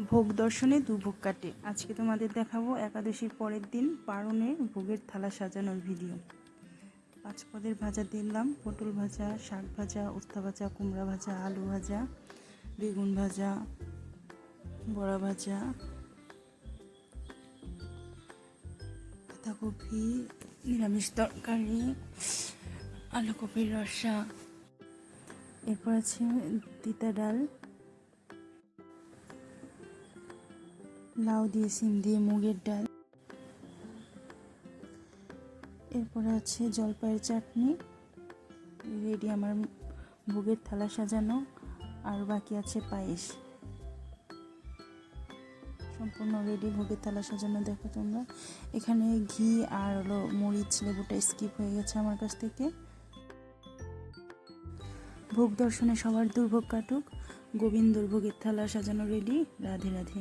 ভোগ দর্শনে দুভোগ কাটে। আজকে তোমাদের দেখাবো একাদশীর পরের দিন পারণের ভোগের থালা সাজানোর ভিডিও। 5 পদের ভাজা দিলাম, পটল ভাজা, শাক ভাজা, উস্তা ভাজা, কুমড়া ভাজা, আলু ভাজা, বেগুন ভাজা, বড়া ভাজা, বাঁধাকপি, নিরামিষ তরকারি, আলু কপির রসা, এরপর আছে তিতা ডাল, লাউ দিয়ে সিম দিয়ে মুগের ডাল, এরপরে আছে জলপাইয়ের চাটনি। রেডি আমার ভোগের থালা সাজানো, আর বাকি আছে পায়েস। সম্পূর্ণ রেডি ভোগের থালা সাজানো। দেখো তোমরা, এখানে ঘি আর হলো মরিচ লেবুটা স্কিপ হয়ে গেছে আমার কাছ থেকে। ভোগ দর্শনে সবার দুর্ভোগ কাটুক। গোবিন্দর ভোগের থালা সাজানো রেডি। রাধে রাধে।